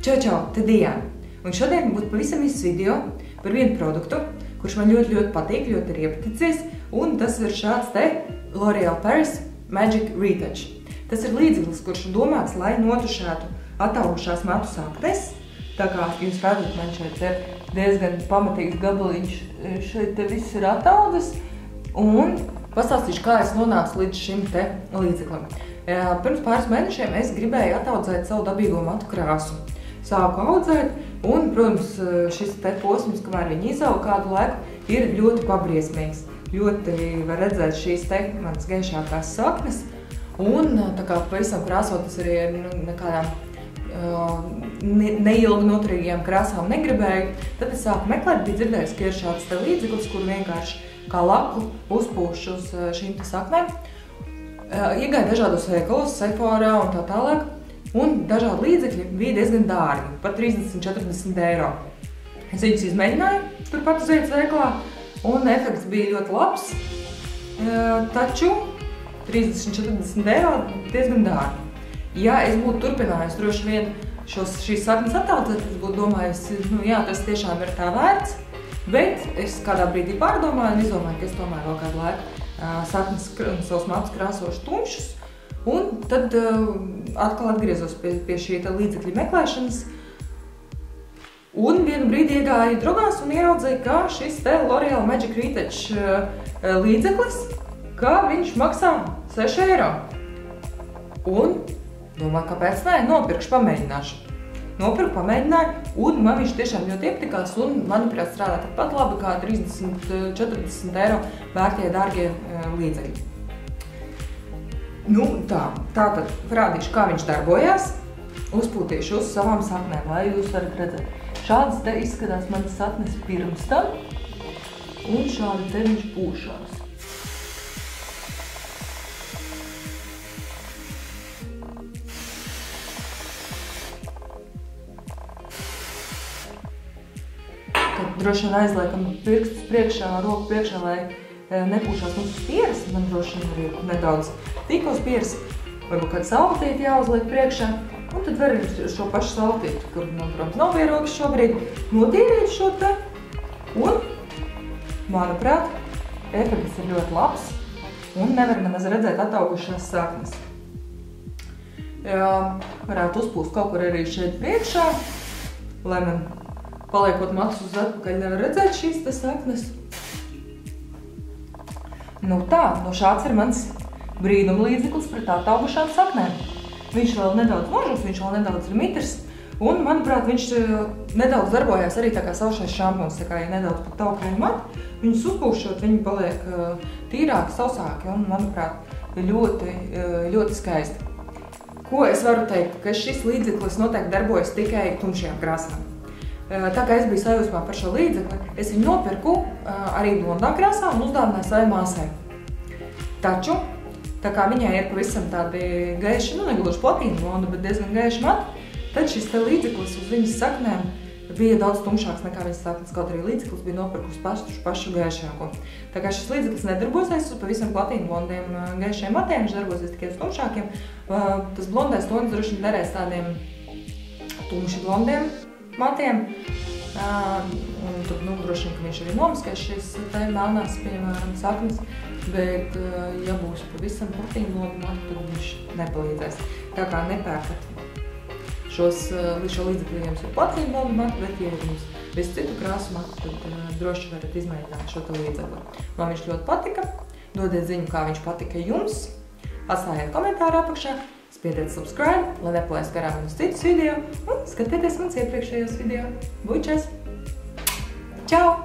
Čau, te Diana. Un šodien būs pavisam īsts video par vienu produktu, kurš man ļoti patīk, ļoti ir iepaticies, un tas ir šāds te L'Oréal Paris Magic Retouch. Tas ir līdzeklis, kurš domāts, lai notušētu ataugušās matu saknes. Tā kā jūs redzat, man šeit ir diezgan pamatīgs gabaliņš, šeit te viss ir ataudzis, un pastāstīšu, kā es nonācu līdz šim te līdzeklim. Pirms pāris mēnešiem es gribēju ataudzēt savu dabīgo matu krāsu. Sāku audzēt, un, protams, šis te posms, kamēr viņi izauga kādu laiku, ir ļoti pabriesmīgs. Ļoti var redzēt šīs te manas gaišākās saknes, un tā kā pavisam krāsotas arī nekādām neilgi noturīgajām krāsām negribēju, tad es sāku meklēt, bija dzirdējis, ka ir šāds te līdzeklis, kuru vienkārši kā laku uzpūš uz šīm te saknēm. Iegāju dažādos veikalos, Sephorā un tā tālāk, un dažādi līdzekļi bija diezgan dārgi, pat 30–40 eiro. Es viņus izmēģināju turpat uz vietas veikalā, un efekts bija ļoti labs, taču 30–40 eiro diezgan dārgi. Ja es būtu turpinājusi droši vien šīs saknes ataudzēt, es būtu domājusi, jā, tas tiešām ir tā vērts, bet es kādā brīdī pārdomāju un izdomāju, ka es tomēr vēl kādu laiku saknes un savus matus krāsošu tumšus, un tad atkal atgriezos pie šī līdzekļa meklēšanas. Un vienu brīdi iegāju drogās un ieraudzīju, ka šis te L'Oréal Magic Retouch līdzeklis, ka viņš maksā 6 eiro. Un domāju, kāpēc nē, nopirkšu, pamēģināšu. Nopirku, pamēģināju, un man viņš tiešām ļoti iepatikās, un, manuprāt, strādā tikpat labi kā 30–40 eiro vērtie dārgie līdzekļi. Tātad parādīšu, kā viņš darbojās, uzpūtīšu uz savām saknēm, lai jūs varat redzēt. Šādas te izskatās manas saknes pirms tam, un šādi te viņš pūšās. Tad droši vien aizliekam pirkstus priekšā, roku priekšā, lai nepūšās mums uz pieres. Man droši vien arī nedaudz tikos pieres, varbūt kādu saltīti jāuzliek priekšā. Un tad var šo pašu saltīti, kur, protams, nav pie rokas šobrīd, notīrīt šo te. Un, manuprāt, efekts ir ļoti labs un nevar nemaz redzēt ataugušās saknes. Varētu uzpūst kaut kur arī šeit priekšā, lai man paliekot matus uz atpakaļ nevar redzēt šīs te saknes. Šāds ir mans brīnuma līdzeklis pret ataugušām saknēm. Viņš vēl nedaudz nožūs, viņš vēl nedaudz ir mitrs, un, manuprāt, viņš nedaudz darbojās arī tā kā saušais šampons, tā kā ja nedaudz pat taukēja mati, viņus uzpūšot, viņi paliek tīrāki, sausāki un, manuprāt, ļoti skaisti. Ko es varu teikt, ka šis līdzeklis noteikti darbojas tikai tumšajām krāsām. Tā kā es biju sajūsmā par šo līdzekli, es viņu nopirku arī blondā krāsā un uzdāvināju savai māsai. Taču, tā kā viņai ir pavisam tādi gaiši, negluži platīna blonda, bet diezgan gaiši mati, tad šis te līdzeklis uz viņas saknēm bija daudz tumšāks nekā viņas saknes, kaut arī līdzeklis bija nopirkus pašu gaišāko. Tā kā šis līdzeklis nedarbosies uz pavisam platīna blondiem gaišiem matiem, viņš darbosies tikai uz tumšākiem. Tas blondais tonis droši vien derēs tādiem tumši blondiem matiem, un tad, droši vien, ka viņš arī nomaskēs šīs te melnās, piemēram, saknes, bet, ja būs pavisam platīna blonda mati, tad viņš nepalīdzēs. Tā kā nepērkat šo līdzekli, jums ir platīna blonda mati, bet, ja jums visu citu krāsu mati, tad droši varat izmēģināt šo te līdzekli. Man viņš ļoti patika, dodiet ziņu, kā viņš patika jums, atstājiet komentāru apakšā, spiediet subscribe, lai nepalaist garām manus citus video, un skatieties mans iepriekšējos video. Bučas! Čau!